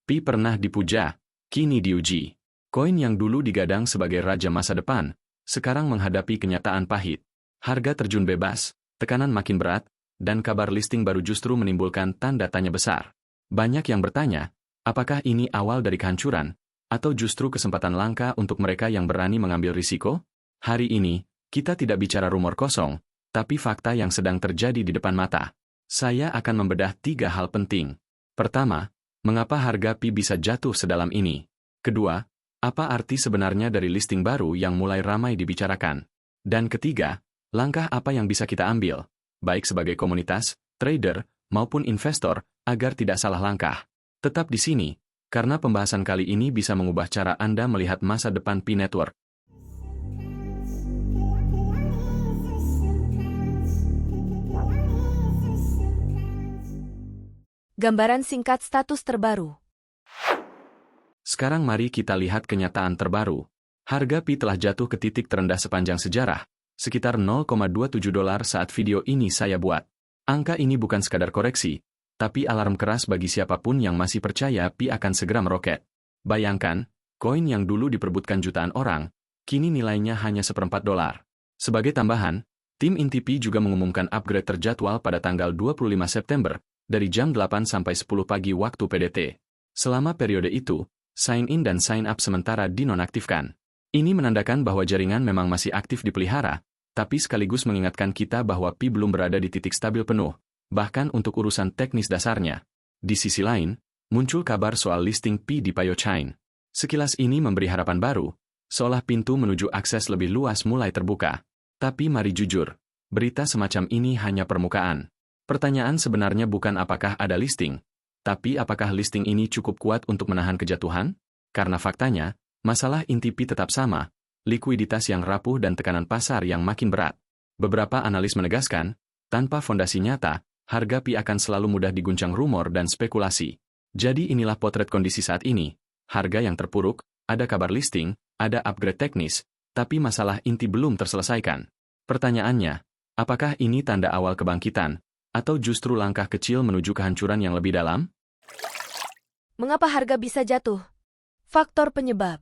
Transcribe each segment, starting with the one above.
Pi pernah dipuja, kini diuji. Koin yang dulu digadang sebagai raja masa depan, sekarang menghadapi kenyataan pahit. Harga terjun bebas, tekanan makin berat, dan kabar listing baru justru menimbulkan tanda tanya besar. Banyak yang bertanya, apakah ini awal dari kehancuran, atau justru kesempatan langka untuk mereka yang berani mengambil risiko? Hari ini, kita tidak bicara rumor kosong, tapi fakta yang sedang terjadi di depan mata. Saya akan membedah 3 hal penting. Pertama, mengapa harga Pi bisa jatuh sedalam ini? Kedua, apa arti sebenarnya dari listing baru yang mulai ramai dibicarakan? Dan ketiga, langkah apa yang bisa kita ambil, baik sebagai komunitas, trader, maupun investor, agar tidak salah langkah? Tetap di sini, karena pembahasan kali ini bisa mengubah cara Anda melihat masa depan Pi Network. Gambaran singkat status terbaru. Sekarang mari kita lihat kenyataan terbaru. Harga Pi telah jatuh ke titik terendah sepanjang sejarah, sekitar $0,27 saat video ini saya buat. Angka ini bukan sekadar koreksi, tapi alarm keras bagi siapapun yang masih percaya Pi akan segera meroket. Bayangkan, koin yang dulu diperebutkan jutaan orang, kini nilainya hanya $0,04. Sebagai tambahan, tim inti Pi juga mengumumkan upgrade terjadwal pada tanggal 25 September, dari jam 8 sampai 10 pagi waktu PDT. Selama periode itu, sign-in dan sign-up sementara dinonaktifkan. Ini menandakan bahwa jaringan memang masih aktif dipelihara, tapi sekaligus mengingatkan kita bahwa Pi belum berada di titik stabil penuh, bahkan untuk urusan teknis dasarnya. Di sisi lain, muncul kabar soal listing Pi di PioChain. Sekilas ini memberi harapan baru, seolah pintu menuju akses lebih luas mulai terbuka. Tapi mari jujur, berita semacam ini hanya permukaan. Pertanyaan sebenarnya bukan apakah ada listing, tapi apakah listing ini cukup kuat untuk menahan kejatuhan? Karena faktanya, masalah inti Pi tetap sama, likuiditas yang rapuh dan tekanan pasar yang makin berat. Beberapa analis menegaskan, tanpa fondasi nyata, harga Pi akan selalu mudah diguncang rumor dan spekulasi. Jadi inilah potret kondisi saat ini, harga yang terpuruk, ada kabar listing, ada upgrade teknis, tapi masalah inti belum terselesaikan. Pertanyaannya, apakah ini tanda awal kebangkitan, atau justru langkah kecil menuju kehancuran yang lebih dalam? Mengapa harga bisa jatuh? Faktor penyebab.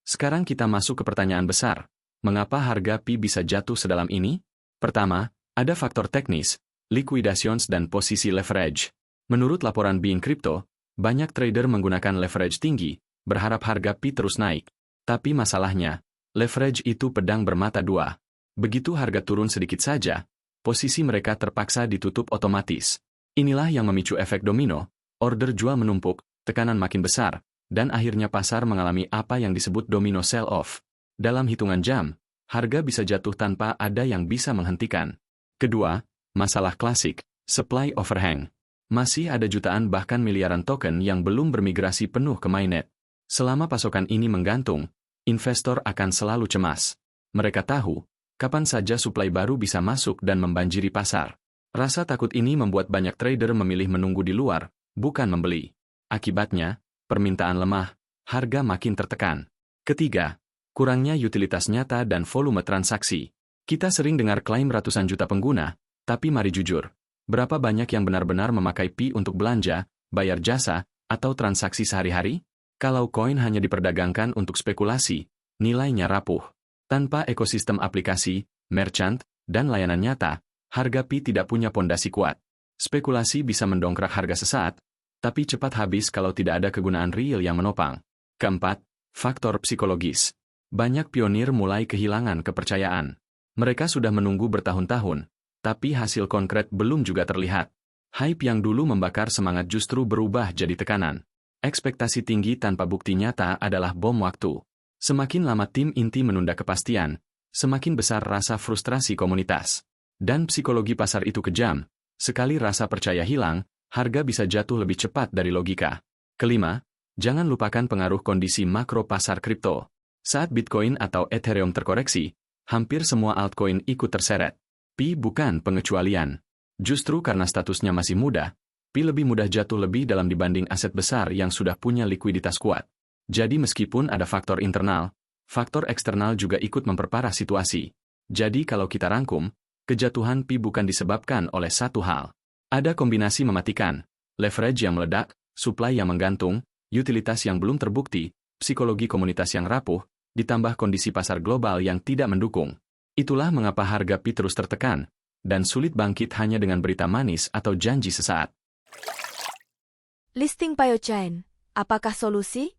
Sekarang kita masuk ke pertanyaan besar. Mengapa harga Pi bisa jatuh sedalam ini? Pertama, ada faktor teknis, liquidations dan posisi leverage. Menurut laporan Being Crypto, banyak trader menggunakan leverage tinggi, berharap harga Pi terus naik. Tapi masalahnya, leverage itu pedang bermata dua. Begitu harga turun sedikit saja, posisi mereka terpaksa ditutup otomatis. Inilah yang memicu efek domino, order jual menumpuk, tekanan makin besar, dan akhirnya pasar mengalami apa yang disebut domino sell-off. Dalam hitungan jam, harga bisa jatuh tanpa ada yang bisa menghentikan. Kedua, masalah klasik, supply overhang. Masih ada jutaan bahkan miliaran token yang belum bermigrasi penuh ke mainnet. Selama pasokan ini menggantung, investor akan selalu cemas. Mereka tahu, kapan saja suplai baru bisa masuk dan membanjiri pasar. Rasa takut ini membuat banyak trader memilih menunggu di luar, bukan membeli. Akibatnya, permintaan lemah, harga makin tertekan. Ketiga, kurangnya utilitas nyata dan volume transaksi. Kita sering dengar klaim ratusan juta pengguna, tapi mari jujur, berapa banyak yang benar-benar memakai Pi untuk belanja, bayar jasa, atau transaksi sehari-hari? Kalau koin hanya diperdagangkan untuk spekulasi, nilainya rapuh. Tanpa ekosistem aplikasi, merchant, dan layanan nyata, harga Pi tidak punya pondasi kuat. Spekulasi bisa mendongkrak harga sesaat, tapi cepat habis kalau tidak ada kegunaan real yang menopang. Keempat, faktor psikologis. Banyak pionir mulai kehilangan kepercayaan. Mereka sudah menunggu bertahun-tahun, tapi hasil konkret belum juga terlihat. Hype yang dulu membakar semangat justru berubah jadi tekanan. Ekspektasi tinggi tanpa bukti nyata adalah bom waktu. Semakin lama tim inti menunda kepastian, semakin besar rasa frustrasi komunitas. Dan psikologi pasar itu kejam. Sekali rasa percaya hilang, harga bisa jatuh lebih cepat dari logika. Kelima, jangan lupakan pengaruh kondisi makro pasar kripto. Saat Bitcoin atau Ethereum terkoreksi, hampir semua altcoin ikut terseret. Pi bukan pengecualian. Justru karena statusnya masih muda, Pi lebih mudah jatuh lebih dalam dibanding aset besar yang sudah punya likuiditas kuat. Jadi meskipun ada faktor internal, faktor eksternal juga ikut memperparah situasi. Jadi kalau kita rangkum, kejatuhan Pi bukan disebabkan oleh satu hal. Ada kombinasi mematikan, leverage yang meledak, supply yang menggantung, utilitas yang belum terbukti, psikologi komunitas yang rapuh, ditambah kondisi pasar global yang tidak mendukung. Itulah mengapa harga Pi terus tertekan, dan sulit bangkit hanya dengan berita manis atau janji sesaat. Listing PioChain, apakah solusi?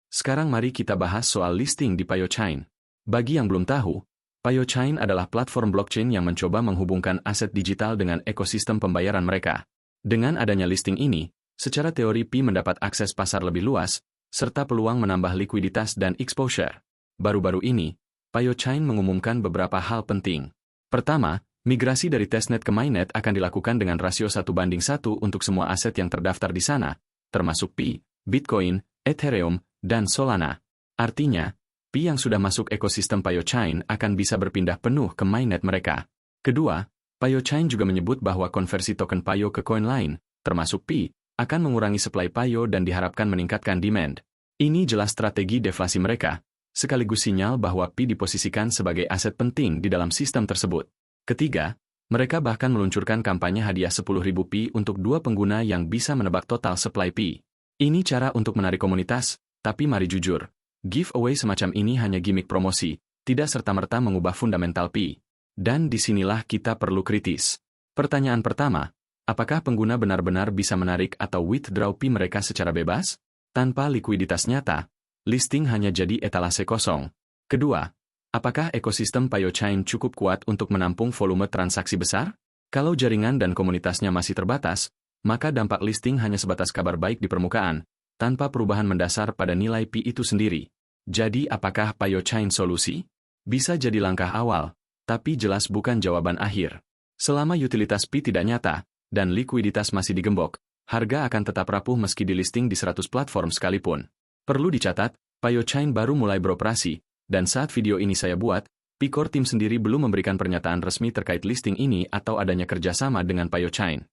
Sekarang mari kita bahas soal listing di PioChain. Bagi yang belum tahu, PioChain adalah platform blockchain yang mencoba menghubungkan aset digital dengan ekosistem pembayaran mereka. Dengan adanya listing ini, secara teori Pi mendapat akses pasar lebih luas, serta peluang menambah likuiditas dan exposure. Baru-baru ini, PioChain mengumumkan beberapa hal penting. Pertama, migrasi dari testnet ke mainnet akan dilakukan dengan rasio 1:1 untuk semua aset yang terdaftar di sana, termasuk Pi, Bitcoin, Ethereum, dan Solana. Artinya, Pi yang sudah masuk ekosistem PioChain akan bisa berpindah penuh ke mainnet mereka. Kedua, PioChain juga menyebut bahwa konversi token Pio ke koin lain, termasuk Pi, akan mengurangi supply Pio dan diharapkan meningkatkan demand. Ini jelas strategi deflasi mereka, sekaligus sinyal bahwa Pi diposisikan sebagai aset penting di dalam sistem tersebut. Ketiga, mereka bahkan meluncurkan kampanye hadiah 10.000 Pi untuk 2 pengguna yang bisa menebak total supply Pi. Ini cara untuk menarik komunitas, tapi mari jujur, giveaway semacam ini hanya gimmick promosi, tidak serta-merta mengubah fundamental Pi. Dan disinilah kita perlu kritis. Pertanyaan pertama, apakah pengguna benar-benar bisa menarik atau withdraw Pi mereka secara bebas? Tanpa likuiditas nyata, listing hanya jadi etalase kosong. Kedua, apakah ekosistem PioChain cukup kuat untuk menampung volume transaksi besar? Kalau jaringan dan komunitasnya masih terbatas, maka dampak listing hanya sebatas kabar baik di permukaan, tanpa perubahan mendasar pada nilai Pi itu sendiri. Jadi apakah PioChain solusi? Bisa jadi langkah awal, tapi jelas bukan jawaban akhir. Selama utilitas Pi tidak nyata, dan likuiditas masih digembok, harga akan tetap rapuh meski di listing di 100 platform sekalipun. Perlu dicatat, PioChain baru mulai beroperasi, dan saat video ini saya buat, Pi-Core Team sendiri belum memberikan pernyataan resmi terkait listing ini atau adanya kerjasama dengan PioChain.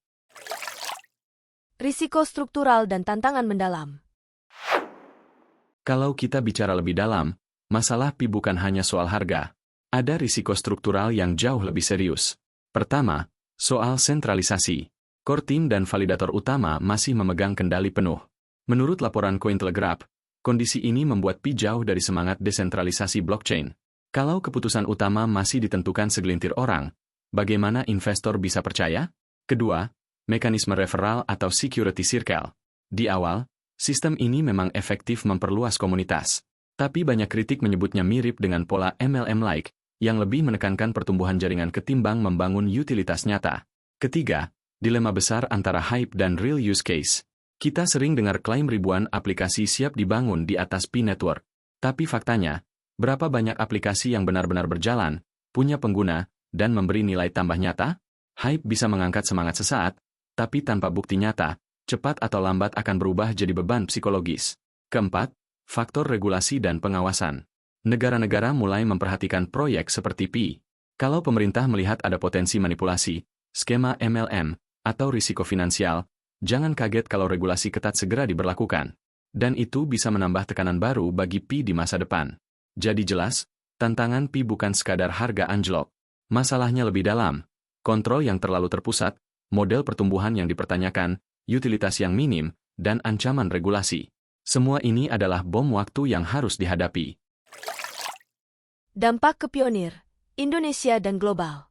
Risiko struktural dan tantangan mendalam. Kalau kita bicara lebih dalam, masalah Pi bukan hanya soal harga. Ada risiko struktural yang jauh lebih serius. Pertama, soal sentralisasi. Core Team dan validator utama masih memegang kendali penuh. Menurut laporan Cointelegraph, kondisi ini membuat Pi jauh dari semangat desentralisasi blockchain. Kalau keputusan utama masih ditentukan segelintir orang, bagaimana investor bisa percaya? Kedua, mekanisme referral atau security circle. Di awal, sistem ini memang efektif memperluas komunitas. Tapi banyak kritik menyebutnya mirip dengan pola MLM-like, yang lebih menekankan pertumbuhan jaringan ketimbang membangun utilitas nyata. Ketiga, dilema besar antara hype dan real use case. Kita sering dengar klaim ribuan aplikasi siap dibangun di atas Pi Network. Tapi faktanya, berapa banyak aplikasi yang benar-benar berjalan, punya pengguna, dan memberi nilai tambah nyata? Hype bisa mengangkat semangat sesaat, tapi tanpa bukti nyata, cepat atau lambat akan berubah jadi beban psikologis. Keempat, faktor regulasi dan pengawasan. Negara-negara mulai memperhatikan proyek seperti Pi. Kalau pemerintah melihat ada potensi manipulasi, skema MLM, atau risiko finansial, jangan kaget kalau regulasi ketat segera diberlakukan. Dan itu bisa menambah tekanan baru bagi Pi di masa depan. Jadi jelas, tantangan Pi bukan sekadar harga anjlok. Masalahnya lebih dalam. Kontrol yang terlalu terpusat, model pertumbuhan yang dipertanyakan, utilitas yang minim, dan ancaman regulasi. Semua ini adalah bom waktu yang harus dihadapi. Dampak ke pionir, Indonesia dan global.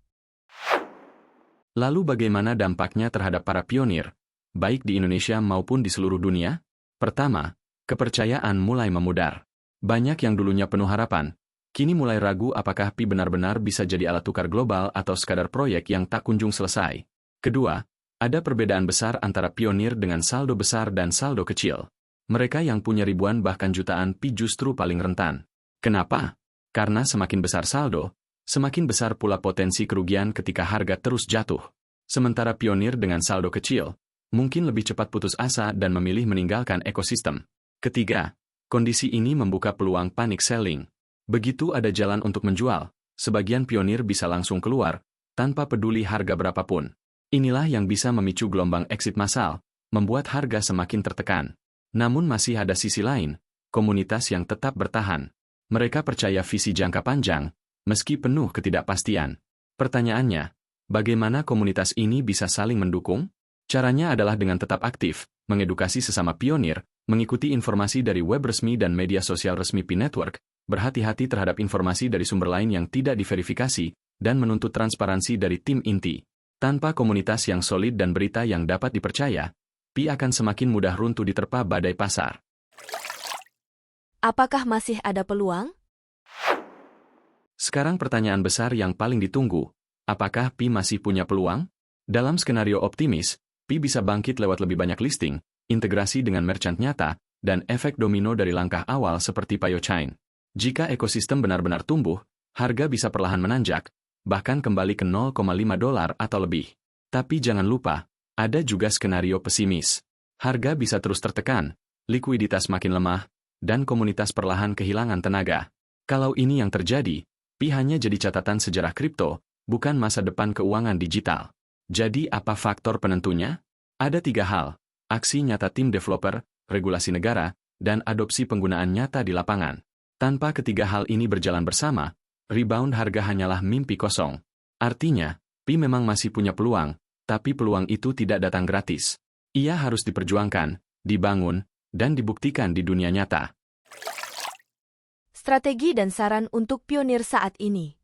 Lalu bagaimana dampaknya terhadap para pionir, baik di Indonesia maupun di seluruh dunia? Pertama, kepercayaan mulai memudar. Banyak yang dulunya penuh harapan, kini mulai ragu apakah Pi benar-benar bisa jadi alat tukar global atau sekadar proyek yang tak kunjung selesai. Kedua, ada perbedaan besar antara pionir dengan saldo besar dan saldo kecil. Mereka yang punya ribuan bahkan jutaan Pi justru paling rentan. Kenapa? Karena semakin besar saldo, semakin besar pula potensi kerugian ketika harga terus jatuh. Sementara pionir dengan saldo kecil, mungkin lebih cepat putus asa dan memilih meninggalkan ekosistem. Ketiga, kondisi ini membuka peluang panic selling. Begitu ada jalan untuk menjual, sebagian pionir bisa langsung keluar, tanpa peduli harga berapapun. Inilah yang bisa memicu gelombang exit massal, membuat harga semakin tertekan. Namun masih ada sisi lain, komunitas yang tetap bertahan. Mereka percaya visi jangka panjang, meski penuh ketidakpastian. Pertanyaannya, bagaimana komunitas ini bisa saling mendukung? Caranya adalah dengan tetap aktif, mengedukasi sesama pionir, mengikuti informasi dari web resmi dan media sosial resmi Pi Network, berhati-hati terhadap informasi dari sumber lain yang tidak diverifikasi, dan menuntut transparansi dari tim inti. Tanpa komunitas yang solid dan berita yang dapat dipercaya, Pi akan semakin mudah runtuh diterpa badai pasar. Apakah masih ada peluang? Sekarang pertanyaan besar yang paling ditunggu, apakah Pi masih punya peluang? Dalam skenario optimis, Pi bisa bangkit lewat lebih banyak listing, integrasi dengan merchant nyata, dan efek domino dari langkah awal seperti PioChain. Jika ekosistem benar-benar tumbuh, harga bisa perlahan menanjak, bahkan kembali ke $0,5 atau lebih. Tapi jangan lupa, ada juga skenario pesimis. Harga bisa terus tertekan, likuiditas makin lemah, dan komunitas perlahan kehilangan tenaga. Kalau ini yang terjadi, Pi hanya jadi catatan sejarah kripto, bukan masa depan keuangan digital. Jadi apa faktor penentunya? Ada 3 hal, aksi nyata tim developer, regulasi negara, dan adopsi penggunaan nyata di lapangan. Tanpa ketiga hal ini berjalan bersama, rebound harga hanyalah mimpi kosong. Artinya, Pi memang masih punya peluang, tapi peluang itu tidak datang gratis. Ia harus diperjuangkan, dibangun, dan dibuktikan di dunia nyata. Strategi dan saran untuk pionir saat ini.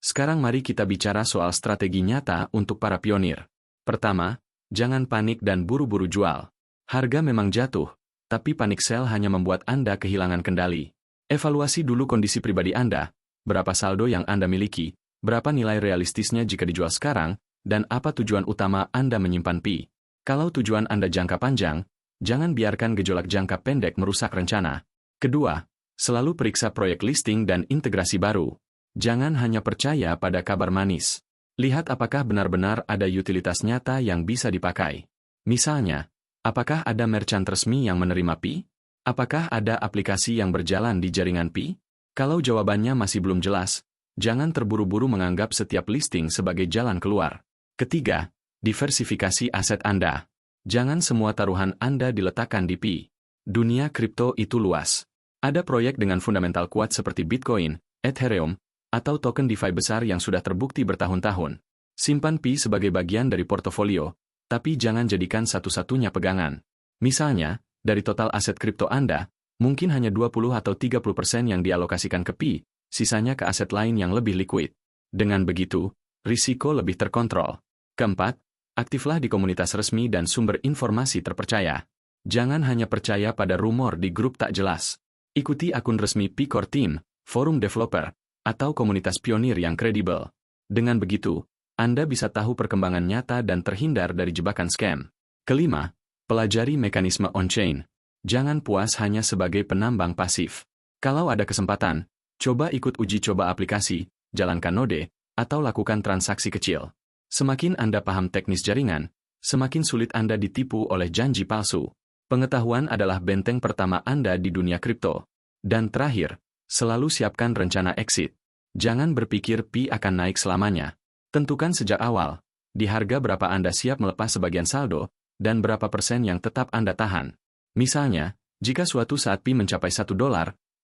Sekarang mari kita bicara soal strategi nyata untuk para pionir. Pertama, jangan panik dan buru-buru jual. Harga memang jatuh, tapi panik sell hanya membuat Anda kehilangan kendali. Evaluasi dulu kondisi pribadi Anda, berapa saldo yang Anda miliki, berapa nilai realistisnya jika dijual sekarang, dan apa tujuan utama Anda menyimpan Pi. Kalau tujuan Anda jangka panjang, jangan biarkan gejolak jangka pendek merusak rencana. Kedua, selalu periksa proyek listing dan integrasi baru. Jangan hanya percaya pada kabar manis. Lihat apakah benar-benar ada utilitas nyata yang bisa dipakai. Misalnya, apakah ada merchant resmi yang menerima Pi? Apakah ada aplikasi yang berjalan di jaringan Pi? Kalau jawabannya masih belum jelas, jangan terburu-buru menganggap setiap listing sebagai jalan keluar. Ketiga, diversifikasi aset Anda. Jangan semua taruhan Anda diletakkan di Pi. Dunia kripto itu luas. Ada proyek dengan fundamental kuat seperti Bitcoin, Ethereum, atau token DeFi besar yang sudah terbukti bertahun-tahun. Simpan Pi sebagai bagian dari portofolio, tapi jangan jadikan satu-satunya pegangan. Misalnya, dari total aset kripto Anda, mungkin hanya 20 atau 30% yang dialokasikan ke Pi, sisanya ke aset lain yang lebih liquid. Dengan begitu, risiko lebih terkontrol. Keempat, aktiflah di komunitas resmi dan sumber informasi terpercaya. Jangan hanya percaya pada rumor di grup tak jelas. Ikuti akun resmi Pi Core Team, forum developer, atau komunitas pionir yang kredibel. Dengan begitu, Anda bisa tahu perkembangan nyata dan terhindar dari jebakan scam. Kelima, pelajari mekanisme on-chain. Jangan puas hanya sebagai penambang pasif. Kalau ada kesempatan, coba ikut uji coba aplikasi, jalankan node, atau lakukan transaksi kecil. Semakin Anda paham teknis jaringan, semakin sulit Anda ditipu oleh janji palsu. Pengetahuan adalah benteng pertama Anda di dunia kripto. Dan terakhir, selalu siapkan rencana exit. Jangan berpikir Pi akan naik selamanya. Tentukan sejak awal, di harga berapa Anda siap melepas sebagian saldo, dan berapa persen yang tetap Anda tahan. Misalnya, jika suatu saat Pi mencapai $1,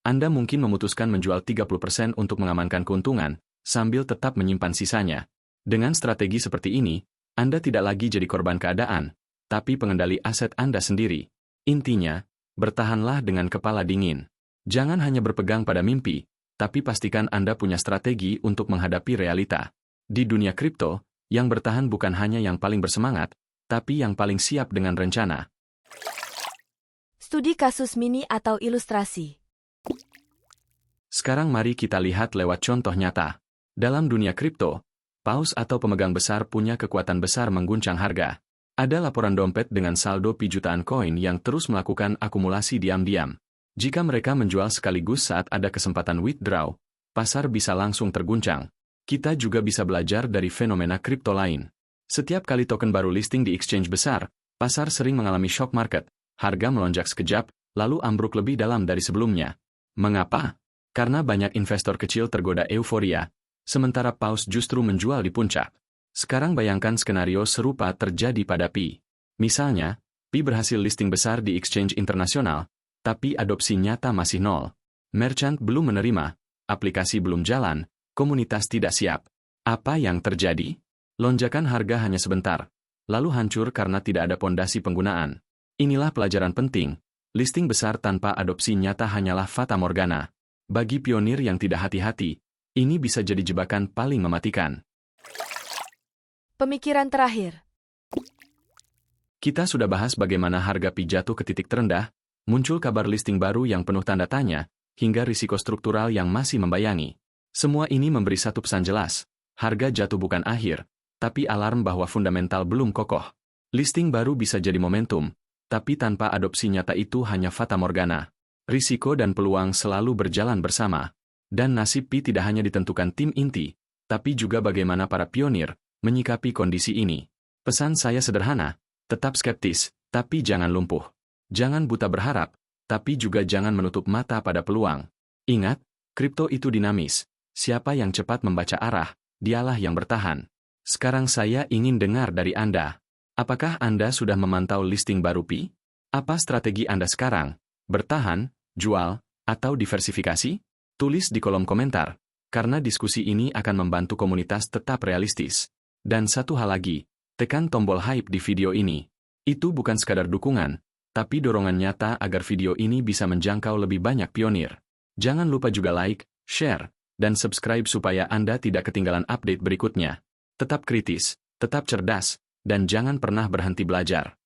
Anda mungkin memutuskan menjual 30% untuk mengamankan keuntungan, sambil tetap menyimpan sisanya. Dengan strategi seperti ini, Anda tidak lagi jadi korban keadaan, tapi pengendali aset Anda sendiri. Intinya, bertahanlah dengan kepala dingin. Jangan hanya berpegang pada mimpi, tapi pastikan Anda punya strategi untuk menghadapi realita. Di dunia kripto, yang bertahan bukan hanya yang paling bersemangat, tapi yang paling siap dengan rencana. Studi kasus mini atau ilustrasi. Sekarang mari kita lihat lewat contoh nyata. Dalam dunia kripto, paus atau pemegang besar punya kekuatan besar mengguncang harga. Ada laporan dompet dengan saldo Pi jutaan koin yang terus melakukan akumulasi diam-diam. Jika mereka menjual sekaligus saat ada kesempatan withdraw, pasar bisa langsung terguncang. Kita juga bisa belajar dari fenomena kripto lain. Setiap kali token baru listing di exchange besar, pasar sering mengalami shock market, harga melonjak sekejap, lalu ambruk lebih dalam dari sebelumnya. Mengapa? Karena banyak investor kecil tergoda euforia, sementara paus justru menjual di puncak. Sekarang bayangkan skenario serupa terjadi pada Pi. Misalnya, Pi berhasil listing besar di exchange internasional, tapi adopsi nyata masih nol. Merchant belum menerima, aplikasi belum jalan, komunitas tidak siap. Apa yang terjadi? Lonjakan harga hanya sebentar. lalu hancur karena tidak ada pondasi penggunaan. Inilah pelajaran penting. Listing besar tanpa adopsi nyata hanyalah fata morgana. Bagi pionir yang tidak hati-hati, ini bisa jadi jebakan paling mematikan. Pemikiran terakhir. Kita sudah bahas bagaimana harga Pi jatuh ke titik terendah, muncul kabar listing baru yang penuh tanda tanya, hingga risiko struktural yang masih membayangi. Semua ini memberi satu pesan jelas. Harga jatuh bukan akhir, tapi alarm bahwa fundamental belum kokoh. Listing baru bisa jadi momentum, tapi tanpa adopsi nyata itu hanya fata morgana. Risiko dan peluang selalu berjalan bersama. Dan nasib Pi tidak hanya ditentukan tim inti, tapi juga bagaimana para pionir menyikapi kondisi ini. Pesan saya sederhana, tetap skeptis, tapi jangan lumpuh. Jangan buta berharap, tapi juga jangan menutup mata pada peluang. Ingat, kripto itu dinamis. Siapa yang cepat membaca arah, dialah yang bertahan. Sekarang saya ingin dengar dari Anda. Apakah Anda sudah memantau listing baru Pi? Apa strategi Anda sekarang? Bertahan, jual, atau diversifikasi? Tulis di kolom komentar, karena diskusi ini akan membantu komunitas tetap realistis. Dan satu hal lagi, tekan tombol hype di video ini. Itu bukan sekadar dukungan, tapi dorongan nyata agar video ini bisa menjangkau lebih banyak pionir. Jangan lupa juga like, share, dan subscribe supaya Anda tidak ketinggalan update berikutnya. Tetap kritis, tetap cerdas, dan jangan pernah berhenti belajar.